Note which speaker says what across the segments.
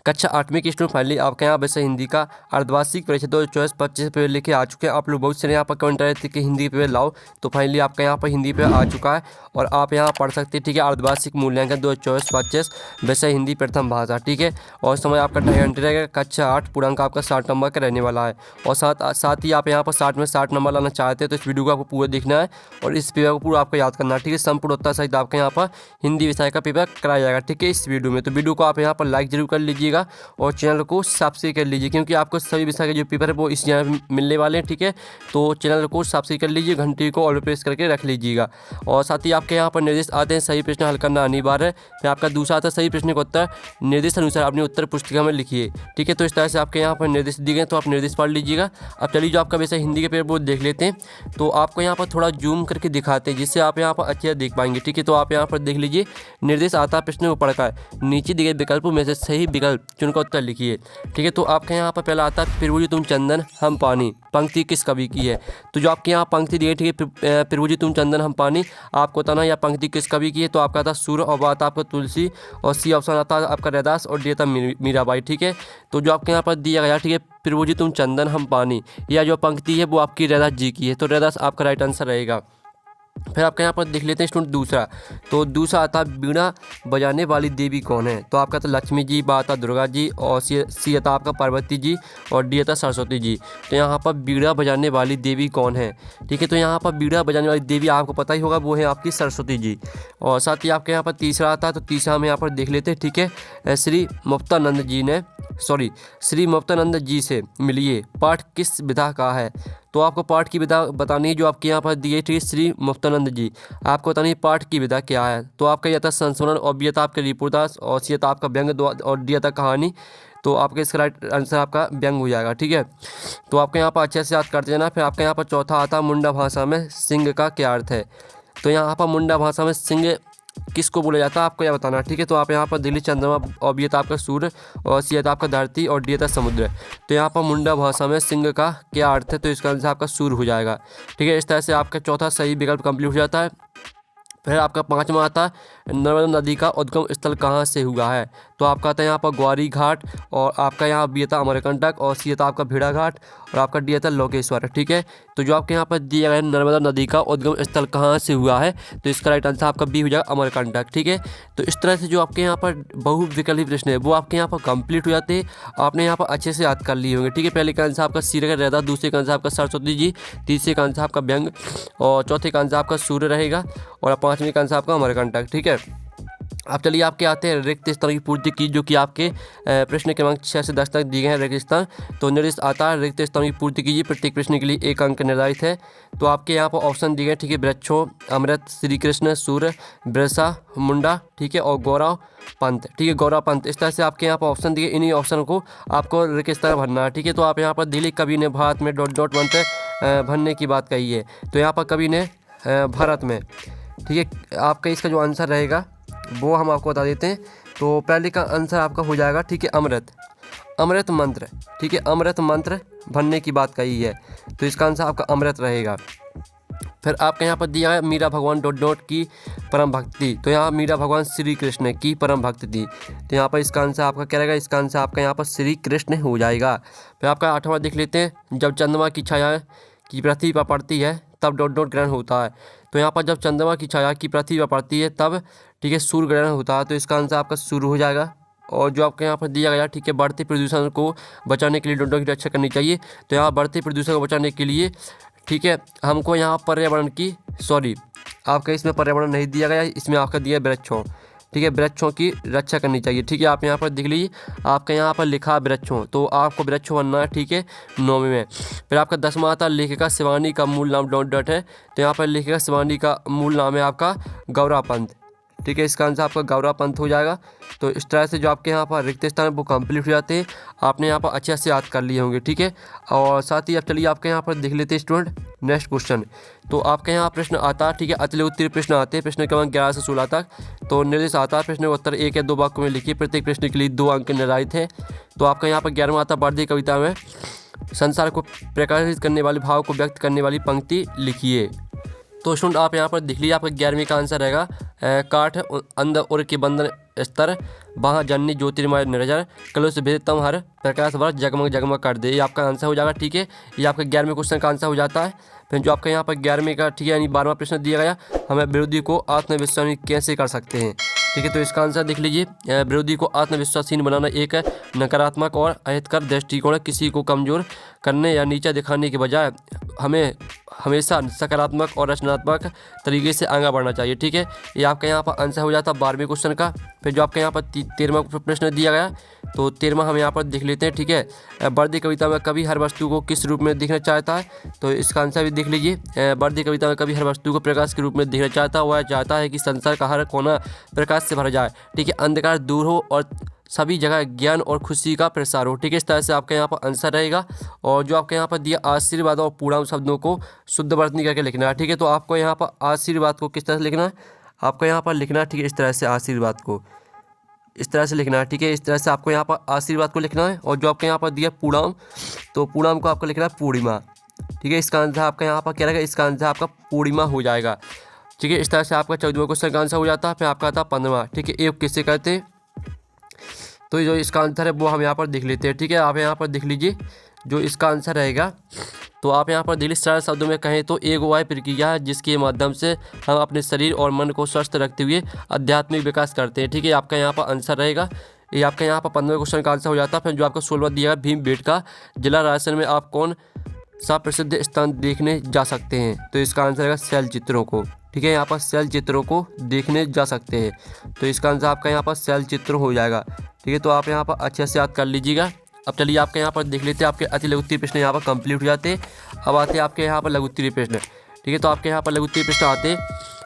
Speaker 1: कक्षा 8वीं की स्टूडेंट फाइनली आपके यहाँ वैसे हिंदी का अर्धवार्षिक परीक्षा 2024-25 पेपर लेके आ चुके हैं। आप लोग बहुत सारे यहाँ पर कमेंट कर रहे थे कि हिंदी पेपर लाओ, तो फाइनली आपका यहाँ पर हिंदी पेपर आ चुका है और आप यहाँ पढ़ सकते हैं। ठीक है, अर्धवार्षिक मूल्यांकन 2024-25 वैसे हिंदी प्रथम भाषा। ठीक है, और समय आपका 2.5 घंटे रहेगा। कक्षा 8 पूर्णांक आपका 60 नंबर का रहने वाला है और साथ ही आप यहाँ पर 60 में 60 नंबर लाना चाहते हैं तो इस वीडियो को आपको पूरा देखना है और इस पेपर को पूरा आपको याद करना है। ठीक है, संपूर्ण उत्तर सहित आपके यहाँ पर हिंदी विषय का पेपर कराया जाएगा। ठीक है, इस वीडियो में तो वीडियो को आप यहाँ पर लाइक जरूर कर लीजिएगा और चैनल को सब्सक्राइब कर लीजिए, क्योंकि आपको सभी विषय के जो पेपर है वो इस चैनल में मिलने वाले हैं। ठीक है, तो चैनल को सब्सक्राइब कर लीजिए, घंटी को ऑल प्रेस करके रख लीजिएगा। और साथ ही आपके यहाँ पर निर्देश आते हैं, सही प्रश्न हल करना अनिवार्य है। फिर आपका दूसरा आता है, सही प्रश्न का उत्तर निर्देश अनुसार अपनी उत्तर पुस्तिका में लिखिए। ठीक है, तो इस तरह से आपके यहाँ पर निर्देश दिए गए, तो आप निर्देश पढ़ लीजिएगा। अब चलिए जो आपका विषय हिंदी के पेपर वो देख लेते हैं। तो आपको यहाँ पर थोड़ा जूम करके दिखाते हैं जिससे आप यहाँ पर अच्छे देख पाएंगे। ठीक है, तो आप यहाँ पर देख लीजिए, निर्देश आता है प्रश्न को पढ़कर नीचे दिए गए विकल्पों में से सही विकल्प चुनकर उत्तर लिखिए। ठीक है, तो आपके यहाँ पर पहला आता है, फिर तुम चंदन हम पानी, पंक्ति किस कवि की है। तो जो आपके यहाँ पंक्ति दी है, ठीक है, फिर तुम चंदन हम पानी, आपको बताना यह पंक्ति किस कवि की है। तो आपका आता सूर्य और बात आपका तुलसी और सी ऑप्शन आता है आपका रैदास और डी आता मीराबाई। ठीक है, तो जो आपके यहाँ पर दिया गया, ठीक है, फिर तुम चंदन हम पानी, यह जो पंक्ति है वो आपकी रैदास जी की है, तो रैदास आपका राइट आंसर रहेगा। फिर आपके यहाँ पर देख लेते हैं स्टूडेंट दूसरा। तो दूसरा आता है, बीड़ा बजाने वाली देवी कौन है। तो आपका तो लक्ष्मी जी, बा आता दुर्गा जी और सी आता आपका पार्वती जी और डी आता सरस्वती जी। तो यहाँ पर बीड़ा बजाने वाली देवी कौन है। ठीक है, तो यहाँ पर बीड़ा बजाने वाली देवी आपको पता ही होगा, वो है आपकी सरस्वती जी। और साथ ही आपके यहाँ पर तीसरा आता है, तो तीसरा हम यहाँ पर देख लेते हैं। ठीक है, श्री मुक्तानंद जी से मिलिए, पाठ किस विधा का है। तो आपको पाठ की विधा बतानी है, जो आपके यहाँ पर दी है, ठीक है, श्री मुक्तानंद जी, आपको बतानी है पाठ की विधा क्या है। तो आपका यह था संस्मरण और बी था आपका रिपोर्टास और सी था आपका व्यंग और डी था कहानी। तो आपके इसका राइट आंसर आपका व्यंग हो जाएगा। ठीक है, तो आपके यहाँ पर अच्छे से याद करते जाना। फिर आपके यहाँ पर चौथा आता, मुंडा भाषा में सिंह का क्या अर्थ है। तो यहाँ पर मुंडा भाषा में सिंह किसको बोला जाता है, आपको यह बताना। ठीक है, तो आप यहाँ पर दिल्ली चंद्रमा और बी था आपका सूर्य और सी था आपका धरती और डी था समुद्र। तो यहाँ पर मुंडा भाषा में सिंह का क्या अर्थ है, तो इसका आंसर आपका सूर्य हो जाएगा। ठीक है, इस तरह से आपका चौथा सही विकल्प कंप्लीट हो जाता है। फिर आपका पांचवा आता है, नर्मदा नदी का उद्गम स्थल कहाँ से हुआ है। तो आपका आता है यहाँ पर ग्वारी घाट और आपका यहाँ बी था अमरकंटक और सी था आपका भेड़ा घाट और आपका डी था लोकेश्वर। ठीक है, तो जो आपके यहाँ पर दिया गया है नर्मदा नदी का उद्गम स्थल कहाँ से हुआ है, तो इसका राइट आंसर आपका बी हो जाएगा अमरकंटक। ठीक है, तो इस तरह से जो आपके यहाँ पर बहुविकल्पी प्रश्न है वो आपके यहाँ पर कंप्लीट हो जाते हैं। आपने यहाँ पर अच्छे से याद कर लिए होंगे। ठीक है, पहले का आंसर आपका सी रहेगा रैदास, दूसरे का आंसर आपका सरस्वती जी, तीसरे का आंसर आपका व्यंग और चौथे का आंसर आपका सूर्य रहेगा और पाँचवें का आंसर आपका अमरकंटक। ठीक है, अब चलिए आपके आते हैं रिक्त स्थान की पूर्ति की, जो कि आपके प्रश्न क्रमांक 6 से 10 तक दिए गए हैं रिक्त स्थान। तो निर्देश आता है, रिक्त स्थान की पूर्ति कीजिए, प्रत्येक प्रश्न के लिए 1 अंक निर्धारित है। तो आपके यहाँ पर ऑप्शन दिए गए, ठीक है, वृक्षो, अमृत, श्री कृष्ण, सूर्य, बिरसा मुंडा, ठीक है, और गौरव पंत। ठीक है, गौरव पंत, इस तरह से आपके यहाँ पर ऑप्शन दिए, इन्हीं ऑप्शन को आपको रिक्त स्थान भरना है। ठीक है, तो आप यहाँ पर दिल्ली कवि ने भारत में ... मंत्र भरने की बात कही है। तो यहाँ पर कवि ने भारत में, ठीक है, आपका इसका जो आंसर रहेगा वो हम आपको बता देते हैं। तो पहले का आंसर आपका हो जाएगा, ठीक है, अमृत मंत्र। ठीक है, अमृत मंत्र भरने की बात कही है, तो इसका आंसर आपका अमृत रहेगा। फिर आपके यहाँ पर दिया है मीरा भगवान ... की परम भक्ति। तो यहाँ मीरा भगवान श्री कृष्ण की परम भक्ति थी, तो यहाँ पर इसका आंसर आपका क्या रहेगा, इसका आंसर आपका यहाँ पर श्री कृष्ण हो जाएगा। फिर आपका 8वां देख लेते हैं, जब चंद्रमा की छाया की पृथ्वी पर पड़ती है तब ... ग्रहण होता है। तो यहाँ पर जब चंद्रमा की छाया की पृथ्वी पर पड़ती है तब, ठीक है, सूर्य ग्रहण होता है, तो इसका आंसर आपका सूर्य हो जाएगा। और जो आपके यहाँ पर दिया गया, ठीक है, बढ़ते प्रदूषण को बचाने के लिए डोडो की रक्षा करनी चाहिए। तो यहाँ बढ़ते प्रदूषण को बचाने के लिए, ठीक है, हमको यहाँ पर्यावरण की आपका इसमें पर्यावरण नहीं दिया गया, इसमें आपका दिया वृक्षों, ठीक है, वृक्षों की रक्षा करनी चाहिए। ठीक है, आप यहाँ पर देख लीजिए, आपका यहाँ पर लिखा वृक्षों, तो आपको वृक्षों बनना है। ठीक है, 9वें में। फिर आपका 10वां आता है, लेखिका शिवानी का मूल नाम ... है। तो यहाँ पर लेखिका शिवानी का मूल नाम है आपका गौरव पंत। ठीक है, इसका आंसर आपका गौरव पंत हो जाएगा। तो इस तरह से जो आपके यहाँ पर रिक्त स्थान है वो कंप्लीट हो जाते हैं। आपने यहाँ पर अच्छे से याद कर लिए होंगे। ठीक है, और साथ ही अब चलिए आपके यहाँ पर देख लेते हैं स्टूडेंट नेक्स्ट क्वेश्चन। तो आपके यहाँ प्रश्न आता है, ठीक है, अतिरिक्त उत्तरीय प्रश्न आते हैं, प्रश्न क्रमांक 11 से 16 तक। तो निर्देश आता है, प्रश्न का उत्तर 1 या 2 वाक्यों में लिखिए, प्रत्येक प्रश्न के लिए 2 अंक निर्धारित है। तो आपका यहाँ पर 11वां आता है, वर्दी कविता में संसार को प्रकाशित करने वाले भाव को व्यक्त करने वाली पंक्ति लिखिए। तो स्टूडेंट आप यहाँ पर देख लीजिए, आपका 11वीं का आंसर रहेगा, काठ अंध उर के बंधन स्तर वहाँ जननी ज्योतिर्मय निरजर कलुष भेदतम हर प्रकाश वर्ष जगमग जगमग कर दे। ये आपका आंसर हो जाएगा। ठीक है, ये आपका 11वें क्वेश्चन का आंसर हो जाता है। फिर जो आपका यहाँ पर 11वें का, ठीक है, यानी 12वां प्रश्न दिया गया, हमें विरोधी को आत्मविश्वासी कैसे कर सकते हैं। ठीक है, तो इसका आंसर देख लीजिए। विरोधी को आत्मविश्वासीन बनाना एक नकारात्मक और अहितकर दृष्टिकोण है। किसी को कमज़ोर करने या नीचा दिखाने के बजाय हमें हमेशा सकारात्मक और रचनात्मक तरीके से आगे बढ़ना चाहिए। ठीक है, ये आपका यहाँ पर आंसर हो जाता है 12वें क्वेश्चन का। फिर जो आपका यहाँ पर 13वां प्रश्न दिया गया, तो 13वां हम यहाँ पर देख लेते हैं। ठीक है, वर्दी कविता में कवि हर वस्तु को किस रूप में दिखना चाहता है, तो इसका आंसर भी देख लीजिए। वर्दी कविता में कवि हर वस्तु को प्रकाश के रूप में दिखना चाहता है। वह चाहता है कि संसार का हर कोना प्रकाश से भर जाए। ठीक है, अंधकार दूर हो और सभी जगह ज्ञान और खुशी का प्रसार हो। ठीक है, इस तरह से आपका यहाँ पर आंसर रहेगा। और जो आपके यहाँ पर दिया आशीर्वाद और पूर्णांग शब्दों को शुद्ध वर्तनी करके लिखना है। ठीक है, तो आपको यहाँ पर आशीर्वाद को किस तरह से लिखना है, आपको यहाँ पर लिखना है। ठीक है, इस तरह से आशीर्वाद को इस तरह से लिखना है। ठीक है, इस तरह से आपको यहाँ पर आशीर्वाद को लिखना है। और जो आपके यहाँ पर दिया पूर्णांग, तो पूर्णांग को आपको लिखना है पूर्णिमा। ठीक है, इसका आंसर आपका यहाँ पर क्या रहेगा, इसका आंसर आपका पूर्णिमा हो जाएगा। ठीक है, इस तरह से आपका 14वां क्वेश्चन का आंसर हो जाता है। फिर आपका आता है 15वां। ठीक है, एक किससे कहते हैं, तो जो इसका आंसर है वो हम यहाँ पर देख लेते हैं। ठीक है, आप यहाँ पर देख लीजिए जो इसका आंसर रहेगा। तो आप यहाँ पर देख लीजिए, सरल शब्दों में कहें तो एक वह प्रक्रिया है जिसके माध्यम से हम अपने शरीर और मन को स्वस्थ रखते हुए आध्यात्मिक विकास करते हैं। ठीक है, आपका यहाँ पर आंसर रहेगा। ये आपका यहाँ पर 15वें क्वेश्चन का आंसर हो जाता है। फिर जो आपका 16वां दिया है, भीमबेटका जिला राजस्थान में आप कौन सा प्रसिद्ध स्थान देखने जा सकते हैं, तो इसका आंसर रहेगा शैल चित्रों को। ठीक है, यहाँ पर शैल चित्रों को देखने जा सकते हैं, तो इसका आंसर आपका यहाँ पर शैल चित्र हो जाएगा। ठीक है, तो आप यहाँ पर अच्छे से याद कर लीजिएगा। अब चलिए आपके यहाँ पर देख लेते हैं, आपके अति लघुत्तरीय प्रश्न यहाँ पर कंप्लीट हो जाते हैं। अब आते हैं आपके यहाँ पर लघुत्तरीय प्रश्न। ठीक है, तो आपके यहाँ पर लघुत्तरीय प्रश्न आते हैं।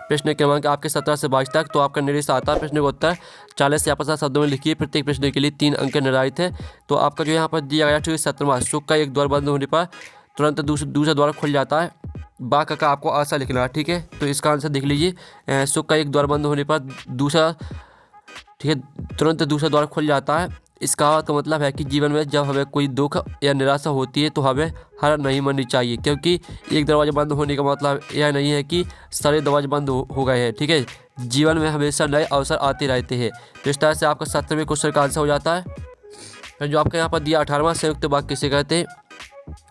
Speaker 1: प्रश्न क्रमांक आपके 17 से 22 तक। तो आपका निर्देश आता है, प्रश्न का उत्तर 40 या 50 शब्दों में लिखिए। प्रत्येक प्रश्न के लिए 3 अंक निर्धारित है। तो आपका जो यहाँ पर दिया गया, ठीक है, 17वां, सुख का एक द्वार बंद होने पर तुरंत दूसरा द्वार खुल जाता है। बाक का आपको आशा लिखना है। ठीक है, तो इसका आंसर देख लीजिए। सुख का एक द्वार बंद होने पर दूसरा, ठीक है, तुरंत दूसरा द्वार खुल जाता है। इसका तो मतलब है कि जीवन में जब हमें कोई दुख या निराशा होती है तो हमें हार नहीं माननी चाहिए, क्योंकि एक दरवाजा बंद होने का मतलब यह नहीं है कि सारे दरवाजे बंद हो गए हैं। ठीक है, जीवन में हमेशा नए अवसर आते रहते हैं। तो इस तरह से आपका 17वें क्वेश्चन का आंसर हो जाता है। जो आपका यहाँ पर दिया 18वां, संयुक्त वाक्य किसे कहते हैं,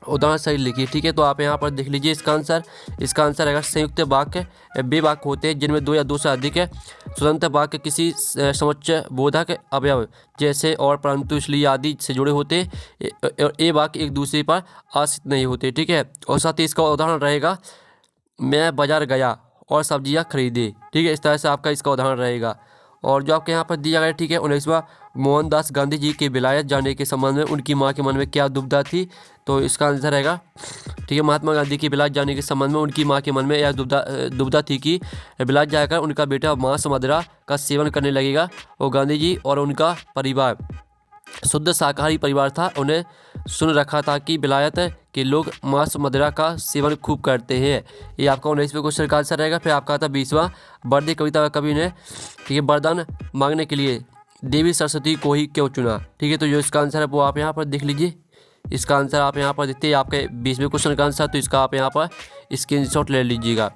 Speaker 1: उदाहरण सही लिखिए। ठीक है, तो आप यहाँ पर देख लीजिए इसका आंसर रहेगा संयुक्त वाक्य वे वाक्य होते हैं जिनमें 2 या 2 से अधिक है। स्वतंत्र वाक्य किसी समुच्चय बोधक अवयव जैसे और परंतु इसलिए आदि से जुड़े होते हैं, और ये वाक्य एक दूसरे पर आश्रित नहीं होते। ठीक है, और साथ ही इसका उदाहरण रहेगा मैं बाजार गया और सब्जियाँ खरीदे। ठीक है, इस तरह से आपका इसका उदाहरण रहेगा। और जो आपके यहाँ पर दिया गया, ठीक है, 19वां, मोहनदास गांधी जी के विलायत जाने के संबंध में उनकी माँ के मन में क्या दुविधा थी, तो इसका आंसर रहेगा, ठीक है, महात्मा गांधी के विलायत जाने के संबंध में उनकी माँ के मन में यह दुविधा थी कि विलायत जाकर उनका बेटा मांस मदिरा का सेवन करने लगेगा। और गांधी जी और उनका परिवार शुद्ध शाकाहारी परिवार था। उन्हें सुन रखा था कि विलायत के लोग मांस मदिरा का सेवन खूब करते हैं। ये आपका 19वें क्वेश्चन का आंसर रहेगा। फिर आपका आता 20वां, वर्दी कविता का कवि ने, ठीक है, वरदान मांगने के लिए देवी सरस्वती को ही क्यों चुना। ठीक है, तो जो इसका आंसर है वो आप यहाँ पर देख लीजिए। इसका आंसर आप यहाँ पर देखते हैं, आपके 20वें क्वेश्चन का आंसर, तो इसका आप यहाँ पर स्क्रीनशॉट ले लीजिएगा।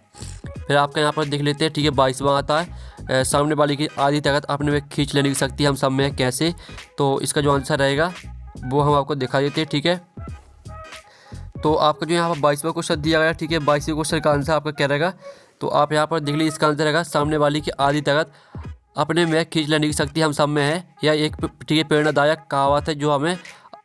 Speaker 1: फिर आपका यहाँ पर देख लेते हैं, ठीक है, 22वां आता है, सामने वाले की आधी ताकत अपने में खींच लेने की शक्ति हम सब में है कैसे, तो इसका जो आंसर रहेगा वो हम आपको दिखा देते हैं। ठीक है, तो आपका जो यहाँ पर 22वां क्वेश्चन दिया गया, ठीक है, 22वें क्वेश्चन का आंसर आपका क्या रहेगा, तो आप यहाँ पर देख लीजिए। इसका आंसर रहेगा सामने वाली की आधी ताकत अपने में खींच लेने की शक्ति हम सब में है। यह एक, ठीक है, प्रेरणादायक कहावत है जो हमें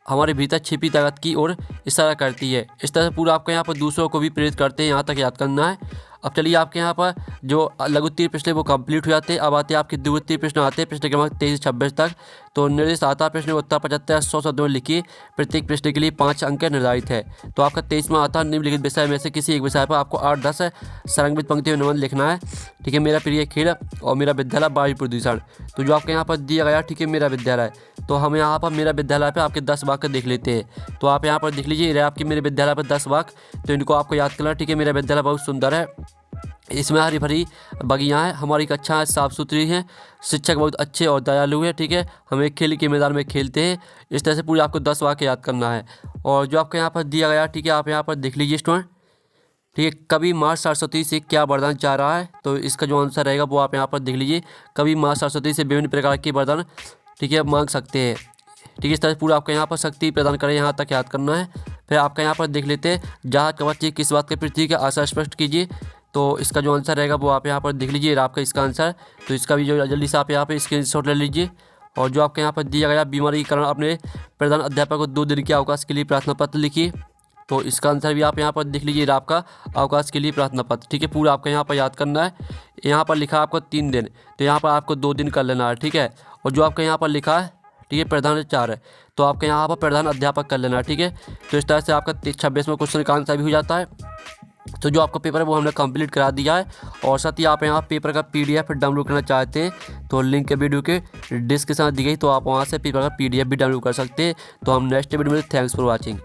Speaker 1: हमारे भीतर छिपी ताकत की ओर इशारा करती है। इस तरह से पूरा आपको यहाँ पर दूसरों को भी प्रेरित करते हैं, यहाँ तक याद करना है। अब चलिए आपके यहाँ पर जो लघुत्तरीय प्रश्न वो कंप्लीट हो जाते हैं। अब आते हैं आपके द्वितीय प्रश्न आते हैं, प्रश्न क्रमांक 23 से 26 तक। तो निर्देश आता है, प्रश्न का उत्तर 75 100 शब्दों में लिखिए। प्रत्येक प्रश्न के लिए 5 अंक निर्धारित है। तो आपका 23वां आता है, निम्नलिखित विषय में से किसी एक विषय पर आपको 8-10 संरंगित पंक्तियों में निबंध लिखना है। ठीक है, मेरा प्रिय खेल और मेरा विद्यालय वायु प्रदूषण। तो जो आपके यहाँ पर दिया गया, ठीक है, मेरा विद्यालय, तो हम यहाँ पर मेरा विद्यालय पर आपके 10 वाक्य देख लेते हैं। तो आप यहाँ पर देख लीजिए, आपके मेरे विद्यालय पर 10 वाक्य, तो इनको आपको याद करना। ठीक है, मेरा विद्यालय बहुत सुंदर है, इसमें हरी भरी बगियाँ हैं, हमारी कक्षाएं साफ़ सुथरी हैं, शिक्षक बहुत अच्छे और दयालु हैं। ठीक है, हम एक खेल के मैदान में खेलते हैं। इस तरह से पूरे आपको 10 वाक्य याद करना है। और जो आपके यहाँ पर दिया गया, ठीक है, आप यहाँ पर देख लीजिए स्टूडेंट। ठीक है। कवि माँ सरस्वती से क्या वरदान चाह रहा है? तो इसका जो आंसर रहेगा वो आप यहाँ पर देख लीजिए। कवि माँ सरस्वती से विभिन्न प्रकार के वरदान, ठीक है, मांग सकते हैं। ठीक है, इस तरह से पूरा आपका यहाँ पर शक्ति प्रदान करें, यहाँ तक याद करना है। फिर आपका यहाँ पर देख लेते हैं, जहाँ कवच किस बात के पृथ्वी का आशा स्पष्ट कीजिए। तो इसका जो आंसर रहेगा वो आप यहाँ पर देख लीजिए, आपका इसका आंसर। तो इसका भी जो जल्दी से आप यहाँ पर स्क्रीनशॉट ले लीजिए। और जो आपके यहाँ पर दिया गया बीमारी के कारण अपने प्रधान अध्यापक को 2 दिन के अवकाश के लिए प्रार्थना पत्र लिखिए। तो इसका आंसर भी आप यहाँ पर देख लीजिए, आपका अवकाश के लिए प्रार्थना पत्र। ठीक है, पूरा आपका यहाँ पर याद करना है। यहाँ पर लिखा है आपको 3 दिन, तो यहाँ पर आपको 2 दिन कर लेना है। ठीक है, और जो आपका यहाँ पर लिखा है, ठीक है, प्रधान 4 है, तो आपके यहाँ पर प्रधान अध्यापक कर लेना है। ठीक है, तो इस तरह से आपका 26वां क्वेश्चन का आंसर भी हो जाता है। तो जो आपका पेपर है वो हमने कंप्लीट करा दिया है। और साथ ही आप यहाँ पेपर का PDF डाउनलोड करना चाहते हैं तो लिंक वीडियो के डिस्क्रिप्शन दी गई, तो आप वहाँ से पेपर का PDF भी डाउनलोड कर सकते हैं। तो हम नेक्स्ट वीडियो में, थैंक्स फॉर वॉचिंग।